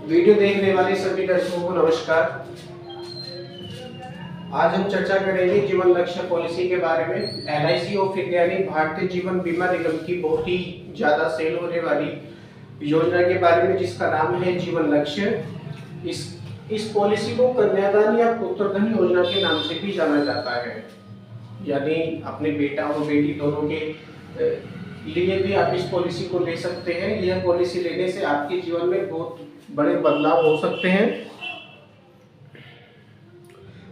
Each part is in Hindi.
वीडियो देखने वाले सभी दर्शकों को नमस्कार। आज हम चर्चा करेंगे जीवन लक्ष्य पॉलिसी के बारे में। LIC ऑफ इंडिया ने भारतीय जीवन बीमा निगम की बहुत ही ज्यादा सेल होने वाली योजना के बारे में, जिसका नाम है जीवन लक्ष्य। इस पॉलिसी को कन्यादान या पुत्रधन योजना के नाम से भी जाना जाता है। यानी अपने बेटा और बेटी दोनों के लिए भी आप इस पॉलिसी को ले सकते हैं। यह पॉलिसी लेने से आपके जीवन में बहुत बड़े बदलाव हो सकते हैं।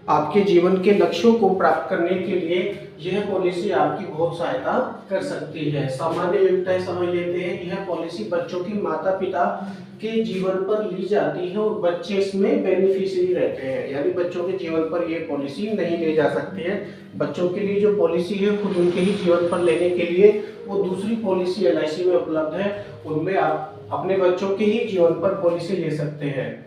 आपके जीवन के लक्ष्यों को प्राप्त करने के लिए यह पॉलिसी आपकी बहुत सहायता कर सकती है। सामान्य व्यक्ति समझ लेते हैं यह पॉलिसी बच्चों के माता पिता के जीवन पर ली जाती है और बच्चे इसमें बेनिफिशियरी रहते हैं। यानी बच्चों के जीवन पर यह पॉलिसी नहीं ले जा सकती है। बच्चों के लिए जो पॉलिसी है खुद उनके ही जीवन पर लेने के लिए वो दूसरी पॉलिसी LIC में उपलब्ध है, उनमें आप अपने बच्चों के ही जीवन पर पॉलिसी ले सकते हैं।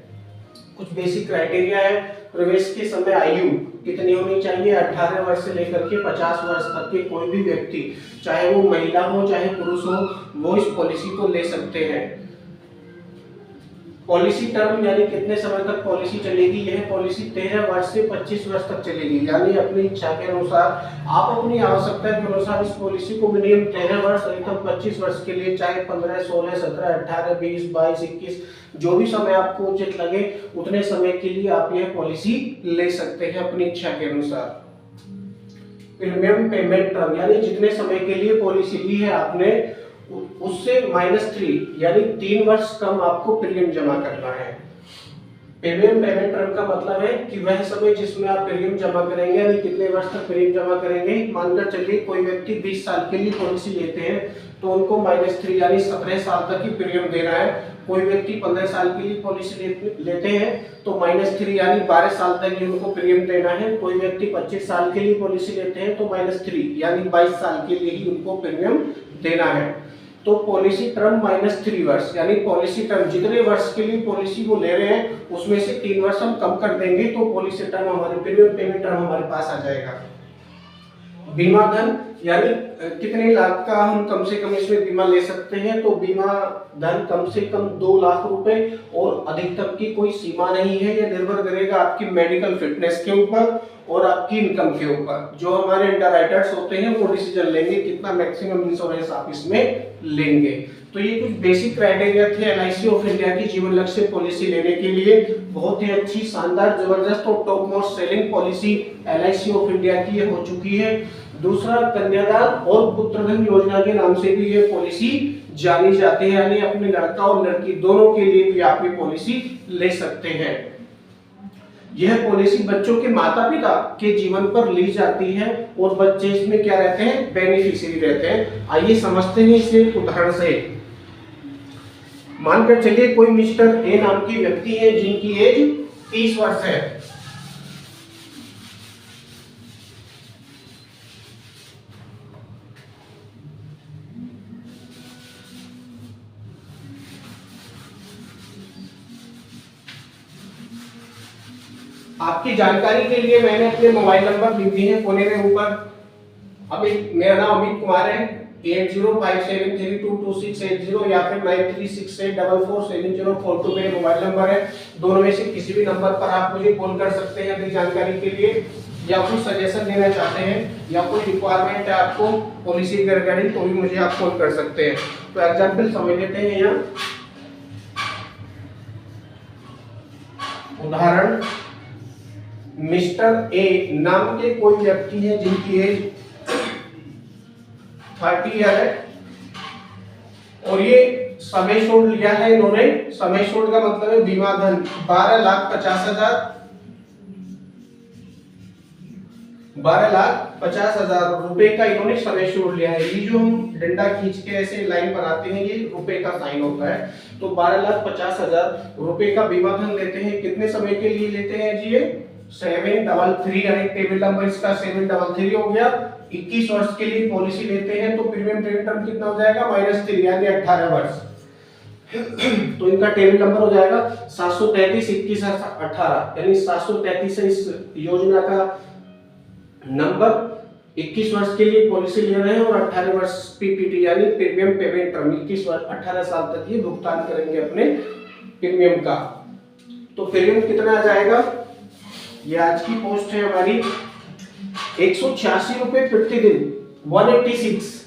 कुछ बेसिक क्राइटेरिया है। प्रवेश के समय आयु कितनी होनी चाहिए? 18 वर्ष से लेकर के 50 वर्ष तक के कोई भी व्यक्ति, चाहे वो महिला हो चाहे पुरुष हो, वो इस पॉलिसी को ले सकते हैं। पॉलिसी टर्म यानी कितने समय तक पॉलिसी चलेगी? यह पॉलिसी 13 वर्ष से 25 वर्ष तक चलेगी। यानी अपनी इच्छा के अनुसार, आप अपनी आवश्यकता के अनुसार इस पॉलिसी को मिनिमम 13 वर्ष अधिकतम 25 वर्ष के लिए, चाहे 15, 16, 17, 18, 20, 22, 21 जो भी समय आपको उचित लगे उतने समय के लिए आप यह पॉलिसी ले सकते हैं अपनी इच्छा के अनुसार। प्रीमियम पेमेंट टर्म यानी जितने समय के लिए पॉलिसी ली है आपने उससे -3 यानी 3 वर्ष कम आपको प्रीमियम जमा करना है। प्रीमियम पेमेंट टर्म का मतलब है कि वह समय जिसमें आप प्रीमियम जमा करेंगे, यानी कितने वर्ष तक प्रीमियम जमा करेंगे। मानकर चलिए कोई व्यक्ति 20 साल के लिए पॉलिसी लेते हैं तो उनको -3 यानी 17 साल तक ही प्रीमियम देना है। कोई व्यक्ति 15 साल के लिए पॉलिसी लेते हैं तो -3 यानी 12 साल तक ही उनको प्रीमियम देना है। कोई व्यक्ति 25 साल के लिए पॉलिसी लेते हैं तो -3 यानी 22 साल के लिए ही उनको प्रीमियम देना है। तो पॉलिसी टर्म -3 वर्ष यानी पॉलिसी टर्म जितने वर्ष के लिए पॉलिसी वो ले रहे हैं उसमें से 3 वर्ष हम कम कर देंगे तो पॉलिसी टर्म हमारे प्रीमियम पेमेंट टर्म हमारे पास आ जाएगा। बीमा धन यानी कितने लाख का हम कम से कम इसमें बीमा ले सकते हैं। तो बीमा धन कम से कम 2 लाख रुपए और अधिकतम की कोई सीमा नहीं है। यह निर्भर करेगा आपकी मेडिकल फिटनेस के ऊपर और आपकी इनकम के ऊपर। जो हमारे अंडरराइटर्स होते हैं वो डिसीजन लेंगे कितना मैक्सिमम इंश्योरेंस आप इसमें लेंगे। तो ये कुछ बेसिक क्राइटेरिया थे LIC ऑफ इंडिया की जीवन लक्ष्य पॉलिसी लेने के लिए। बहुत ही अच्छी, शानदार, जबरदस्त और top most selling policy LIC of India की हो चुकी है। दूसरा, कन्यादान और पुत्रधन योजना के नाम से भी ये पॉलिसी जानी जाती है। यानी अपने लड़का और लड़की दोनों के लिए भी आप ये पॉलिसी ले सकते हैं। यह पॉलिसी बच्चों के माता पिता के जीवन पर ली जाती है और बच्चे इसमें क्या रहते हैं? बेनिफिशियरी रहते हैं। आइए समझते हैं इसे उदाहरण से। मानकर चलिए कोई मिस्टर ए नाम की व्यक्ति है जिनकी एज 30 वर्ष है। आपकी जानकारी के लिए मैंने अपने मोबाइल नंबर लिख दिए हैं कोने में ऊपर। अमित, मेरा नाम अमित कुमार है। 8057322680 या फिर 9368447042 मेरे मोबाइल नंबर है। दोनों में से किसी भी नंबर पर आप मुझे कॉल कर सकते हैं अपनी जानकारी के लिए, या कुछ सजेशन देना चाहते हैं या कोई रिक्वायरमेंट है आपको पॉलिसी के रिगार्डिंग तो भी मुझे आप कॉल कर सकते हैं। तो एग्जाम्पल समझ लेते हैं यहाँ। उदाहरण, मिस्टर ए नाम के कोई व्यक्ति है जिनकी एज 30 ईयर है और ये समय छोड़ लिया है इन्होंने। समय छोड़ का मतलब है बीमा धन 12,50,000 रुपए का इन्होंने समय छोड़ लिया है। ये जो हम डंडा खींच के ऐसे लाइन बनाते हैं ये रुपए का साइन होता है। तो 12,50,000 रुपए का बीमा धन लेते हैं। कितने समय के लिए लेते हैं जी? ये 733 यानी टेबल नंबर इसका 733 हो गया। 21 वर्ष के लिए पॉलिसी लेते हैं तो प्रीमियम पेमेंट टर्म कितना हो जाएगा? -3 यानी 18 वर्ष। तो इनका टेबल नंबर हो जाएगा 733 21 18 यानी 733 है इस योजना का नंबर। 21 वर्ष के लिए पॉलिसी ले रहे हैं और 18 वर्ष PPT यानी प्रीमियम पेमेंट टर्म 21 वर्ष 18 साल तक ये भुगतान करेंगे अपने प्रीमियम का। तो प्रीमियम कितना आ जाएगा, ये आज की पोस्ट है हमारी 186 रुपए प्रति दिन, 186,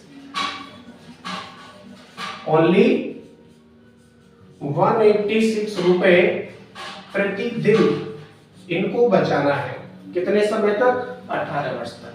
ओनली 186 रुपए प्रति दिन इनको बचाना है। कितने समय तक, 18 वर्ष तक,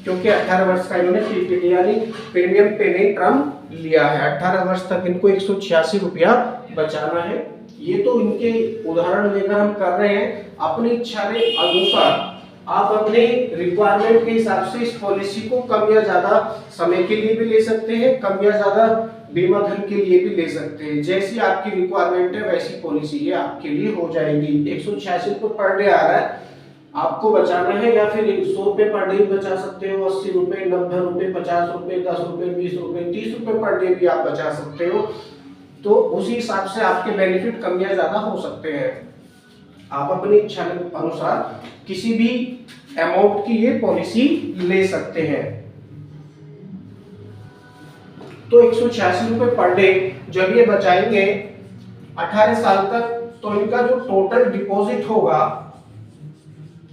क्योंकि 18 वर्ष का इन्होंने पीपीटी यानी प्रीमियम पेमेंट टर्म लिया है। 18 वर्ष तक इनको 186 रुपया बचाना है। ये तो इनके उदाहरण लेकर हम कर रहे हैं। अपनी इच्छा के अनुसार आप अपने रिक्वायरमेंट के हिसाब से इस पॉलिसी को कम या ज्यादा समय के लिए भी ले सकते हैं, कम या ज्यादा बीमा धन के लिए भी ले सकते हैं। जैसी आपकी रिक्वायरमेंट है वैसी पॉलिसी ये आपके लिए हो जाएगी। 186 रुपये पर डे आ रहा है, आपको बचाना है, या फिर 100 रुपये पर डे बचा सकते हो, 80 रुपये, 90 रुपये, 50 रुपये, 10 रुपये, 20 रुपये, 30 रुपये पर डे भी आप बचा सकते हो। तो उसी हिसाब से आपके बेनिफिट कम या ज्यादा हो सकते हैं। आप अपनी इच्छा के अनुसार किसी भी अमाउंट की ये पॉलिसी ले सकते हैं। तो 186 रुपये पर डे जब ये बचाएंगे 18 साल तक, तो इनका जो टोटल डिपॉजिट होगा,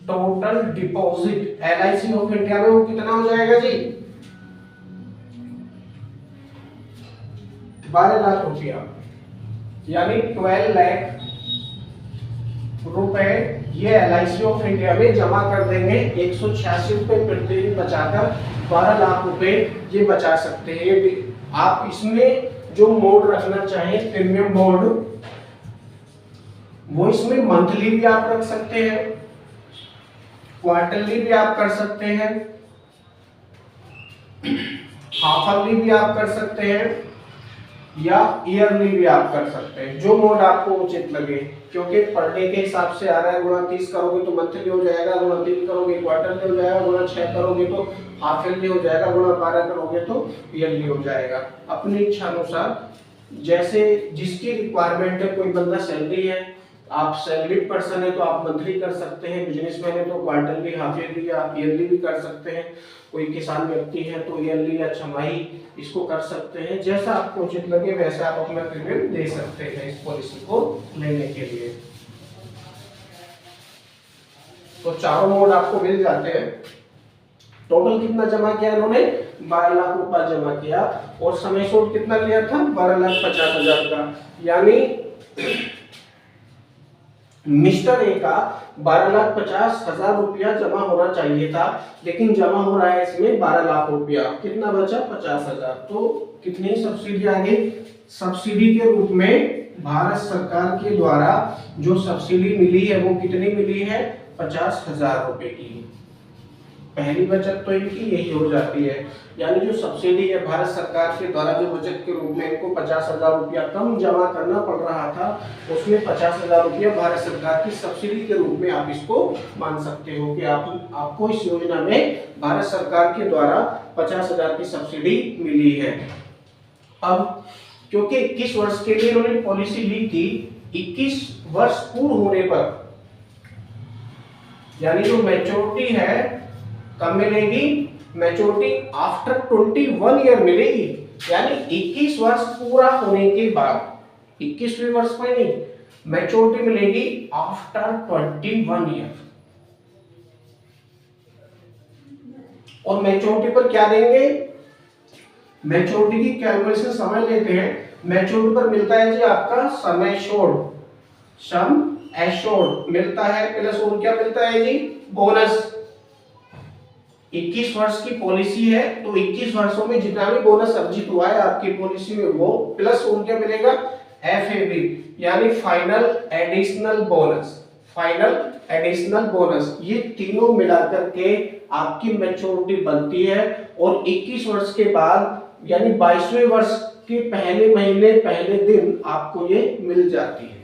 total deposit LIC of India में वो कितना हो जाएगा जी, 12 लाख रुपया, यानी 12 लाख रुपए ये LIC ऑफ इंडिया में जमा कर देंगे। 186 रुपए प्रति दिन बचाकर 12 लाख रुपए ये बचा सकते हैं। आप इसमें जो मोड रखना चाहें प्रीमियम मोड, वो इसमें मंथली भी आप रख सकते हैं, क्वार्टरली भी आप कर सकते हैं, हाफरली भी आप कर सकते हैं, या ईयरली भी आप कर सकते हैं, जो मोड आपको उचित लगे। क्योंकि पर डे के हिसाब से आ रहा है, गुणा 30 करोगे तो मंथली हो जाएगा, गुणा 3 करोगे क्वार्टरली हो जाएगा, गुणा 6 करोगे तो हाफ ईयरली हो जाएगा, गुणा 12 करोगे तो ईयरली हो जाएगा। अपनी इच्छा अनुसार जैसे जिसकी रिक्वायरमेंट है, कोई बंदा सैलरी है, आप सैलरीड पर्सन है तो आप मंथली कर सकते हैं, बिजनेसमैन है तो क्वार्टरली, हाफ ईयरली या ईयरली भी कर सकते हैं, कोई किसान व्यक्ति है तो ईयरली या छमाही इसको कर सकते हैं। जैसा आपको उचित लगे वैसा आप अपना प्रीमियम दे सकते हैं इस पॉलिसी को लेने के लिए। तो चारों मोड आपको मिल जाते हैं। टोटल कितना जमा किया इन्होंने, 12 लाख रुपया जमा किया, और समय शोध कितना लिया था, 12,50,000 का। यानी मिस्टर ए का 12,50,000 रुपया जमा होना चाहिए था, लेकिन जमा हो रहा है इसमें 12 लाख रुपया। कितना बचा, 50,000। तो कितनी सब्सिडी आ गई, सब्सिडी के रूप में भारत सरकार के द्वारा जो सब्सिडी मिली है वो कितनी मिली है, 50,000 रुपए की। पहली बचत तो इनकी यही हो जाती है। यानी जो सब्सिडी है भारत सरकार के द्वारा जो बचत के रूप में इनको 50,000 रुपया कम जमा करना पड़ रहा था, उसमें 50,000 रुपया भारत सरकार की सब्सिडी के रूप में आप इसको मान सकते हो कि आपको इस योजना में भारत सरकार के द्वारा 50,000 की सब्सिडी मिली है। अब क्योंकि 21 वर्ष के लिए इन्होंने पॉलिसी ली थी, 21 वर्ष पूर्ण होने पर, यानी जो मैच्योरिटी है कब मिलेगी, मैच्योरिटी आफ्टर 21 ईयर मिलेगी। यानी 21 वर्ष पूरा होने के बाद, 21वें वर्ष में नहीं, मैच्योरिटी मिलेगी आफ्टर 21 ईयर। और मैच्योरिटी पर क्या देंगे, मैच्योरिटी की कैलकुलेशन समझ लेते हैं। मैच्योरिटी पर मिलता है जी आपका सम एश्योर्ड मिलता है, प्लस और क्या मिलता है जी, बोनस। 21 वर्ष की पॉलिसी है तो 21 वर्षों में जितना भी बोनस अर्जित हुआ है आपकी पॉलिसी में वो, प्लस और क्या मिलेगा, FAB यानी final additional bonus. Final additional bonus, ये तीनों मिलाकर के आपकी मैच्योरिटी बनती है। और 21 वर्ष के बाद यानी 22वें वर्ष के पहले महीने पहले दिन आपको ये मिल जाती है।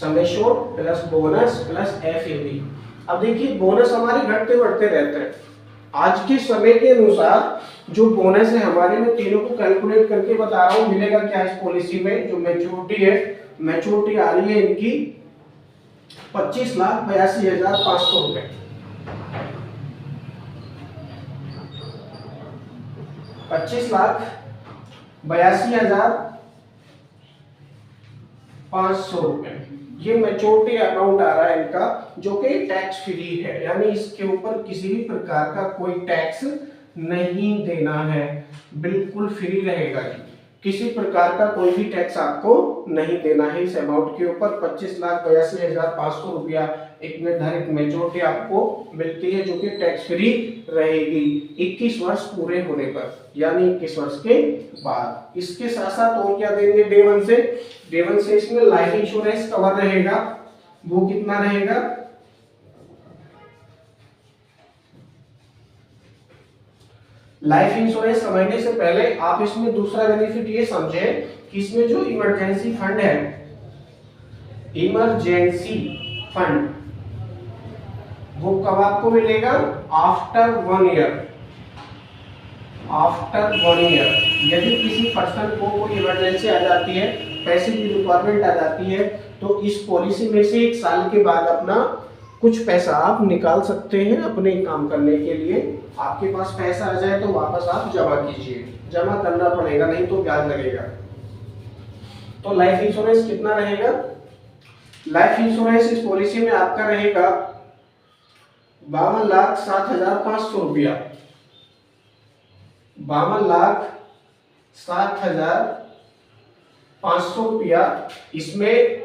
Sum assured plus bonus plus FAB। अब देखिए बोनस हमारे घटते बढ़ते रहते हैं। आज के समय के अनुसार जो बोनस है हमारे, में तीनों को कैलकुलेट करके बता रहा हूँ मिलेगा क्या इस पॉलिसी में। जो मैच्योरिटी है, मैच्योरिटी आ रही है इनकी 25,82,500 रुपए। 25,82,500 500 रुपए। ये मैच्योरिटी अमाउंट आ रहा है इनका, जो कि टैक्स फ्री है, यानी इसके ऊपर किसी भी प्रकार का कोई टैक्स नहीं देना है, बिल्कुल फ्री रहेगा जी। किसी प्रकार का कोई भी टैक्स आपको नहीं देना है इस अमाउंट के ऊपर। 25,82,500 रुपया एक निर्धारित मेच्योरिटी आपको मिलती है, जो कि टैक्स फ्री रहेगी 21 वर्ष पूरे होने पर, यानी 21 वर्ष के बाद। इसके साथ साथ और क्या देंगे डे वन से? डे वन से इसमें लाइफ इंश्योरेंस कवर रहेगा, वो कितना रहेगा? लाइफ इंश्योरेंस समझने से पहले आप इसमें दूसरा बेनिफिट ये समझें कि इसमें जो इमरजेंसी फंड है, इमरजेंसी फंड, वो कब आपको मिलेगा? After 1 year. आफ्टर 1 ईयर यदि किसी पर्सन को कोई इमरजेंसी आ जाती है, पैसे की रिक्वायरमेंट आ जाती है, तो इस पॉलिसी में से 1 साल के बाद अपना कुछ पैसा आप निकाल सकते हैं अपने काम करने के लिए। आपके पास पैसा आ जाए तो वापस आप जमा कीजिए, जमा करना पड़ेगा, नहीं तो ब्याज लगेगा। तो लाइफ इंश्योरेंस कितना रहेगा? लाइफ इंश्योरेंस इस पॉलिसी में आपका रहेगा 52,07,500 रुपया। 52,07,500 रुपया इसमें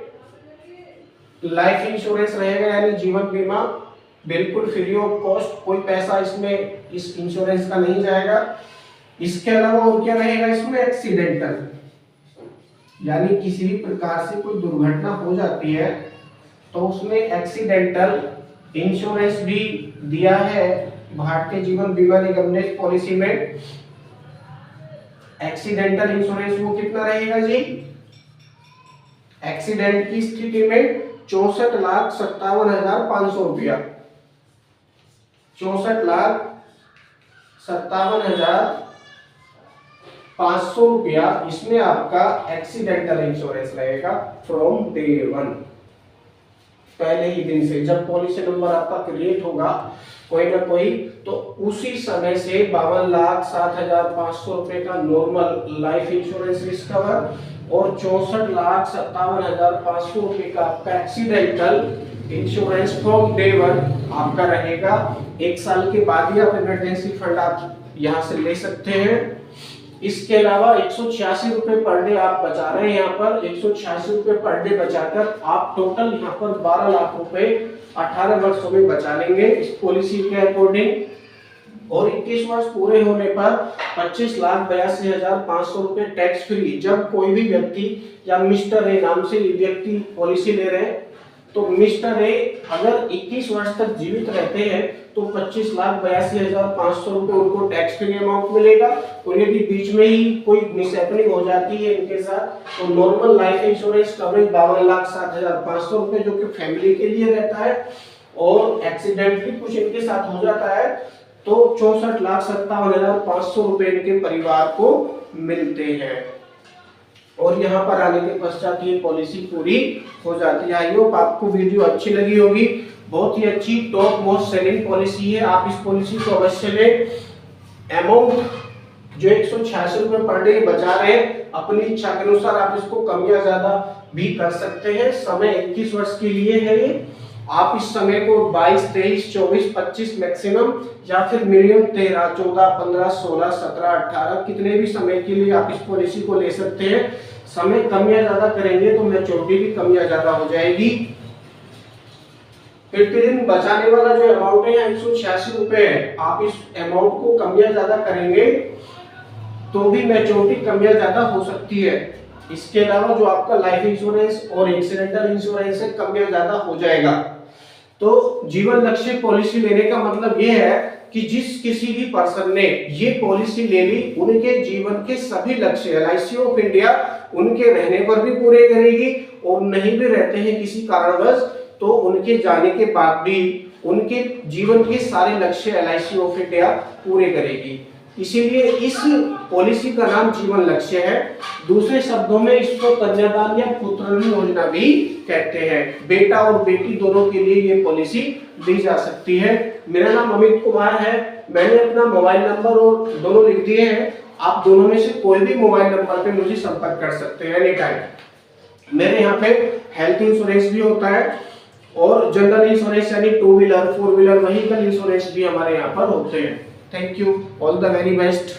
लाइफ इंश्योरेंस रहेगा, यानी जीवन बीमा बिल्कुल फ्री ऑफ कॉस्ट, कोई पैसा इसमें इस इंश्योरेंस का नहीं जाएगा। इसके अलावा और क्या रहेगा इसमें? एक्सीडेंटल, यानी किसी भी प्रकार से कोई दुर्घटना हो जाती है तो उसमें एक्सीडेंटल इंश्योरेंस भी दिया है भारतीय जीवन बीमा निगम ने पॉलिसी में। एक्सीडेंटल इंश्योरेंस वो कितना रहेगा जी? एक्सीडेंट की स्थिति में 64,57,500 रुपया। 64,57,500 रुपया इसमें आपका एक्सीडेंटल इंश्योरेंस रहेगा फ्रॉम डे 1, पहले ही दिन से। जब पॉलिसी नंबर आपका क्रिएट होगा कोई ना कोई, तो उसी समय से 52,07,500 रुपए का normal life insurance risk cover और 64,57,500 रुपए का आपका एक्सीडेंटल इंश्योरेंस फ्रॉम डे 1 आपका रहेगा। 1 साल के बाद ही आप इमरजेंसी फंड आप यहां से ले सकते हैं। इसके अलावा 186 रुपए पर डे आप बचा रहे हैं। यहाँ पर 186 रुपए पर डे बचाकर आप टोटल यहाँ पर 12 लाख रुपए 18 वर्षों में बचा लेंगे इस पॉलिसी के अकॉर्डिंग। और 21 वर्ष पूरे होने पर 25,82,500 रुपए टैक्स फ्री। जब कोई भी व्यक्ति या मिस्टर ए नाम से व्यक्ति पॉलिसी ले रहे हैं, तो मिस्टर ए अगर 21 वर्ष तक जीवित रहते हैं तो 25,82,500 रुपए उनको टैक्स फ्री अमाउंट मिलेगा। और यदि बीच में ही कोई मिसहैपनिंग हो जाती है इनके साथ, तो नॉर्मल लाइफ इंश्योरेंस कवरेज 52,07,500 रुपए जो कि फैमिली के लिए रहता है, और एक्सीडेंटली कुछ इनके साथ हो जाता है तो 64,57,500 रुपए इनके परिवार को मिलते हैं। और यहाँ पर आने के पश्चात ये पॉलिसी पूरी हो जाती है। आई होप आपको वीडियो अच्छी लगी होगी। बहुत ही अच्छी टॉप मोस्ट सेलिंग पॉलिसी है, आप इस पॉलिसी को अवश्य लें। अमाउंट जो 186 रुपए पर डे बचा रहे हैं, अपनी इच्छा के अनुसार आप इसको कम या ज्यादा भी कर सकते हैं। समय 21 वर्ष के लिए है ये। आप इस समय को 22, 23, 24, 25 मैक्सिमम, या फिर मिनिमम 13, 14, 15, 16, 17, 18 कितने भी समय के लिए आप इस पॉलिसी को ले सकते हैं। समय कम या ज्यादा करेंगे तो मैच्योरिटी भी कम या ज्यादा हो जाएगी। प्रतिदिन बचाने वाला जो अमाउंट है 186 रुपए है, आप इस अमाउंट को कम या ज्यादा करेंगे तो भी मैच्योरिटी कम या ज्यादा हो सकती है। इसके अलावा जो आपका लाइफ इंश्योरेंस और एक्सीडेंटल इंश्योरेंस है कम या ज्यादा हो जाएगा। तो जीवन लक्ष्य पॉलिसी लेने का मतलब यह है कि जिस किसी भी पर्सन ने ये पॉलिसी ले ली, उनके जीवन के सभी लक्ष्य एलआईसी ऑफ इंडिया उनके रहने पर भी पूरे करेगी, और नहीं भी रहते हैं किसी कारणवश तो उनके जाने के बाद भी उनके जीवन के सारे लक्ष्य एलआईसी ऑफ इंडिया पूरे करेगी। इसीलिए इस पॉलिसी का नाम जीवन लक्ष्य है। दूसरे शब्दों में इसको कन्यादान या पुत्रऋण योजना भी कहते हैं। बेटा और बेटी दोनों के लिए ये पॉलिसी दी जा सकती है। मेरा नाम अमित कुमार है। मैंने अपना मोबाइल नंबर और दोनों लिख दिए हैं। आप दोनों में से कोई भी मोबाइल नंबर पे मुझे संपर्क कर सकते हैं एनी टाइम। मेरे यहाँ पे हेल्थ इंश्योरेंस भी होता है और जनरल इंश्योरेंस यानी 2 व्हीलर 4 व्हीलर व्हीकल इंश्योरेंस भी हमारे यहाँ पर होते हैं। Thank you, all the very best.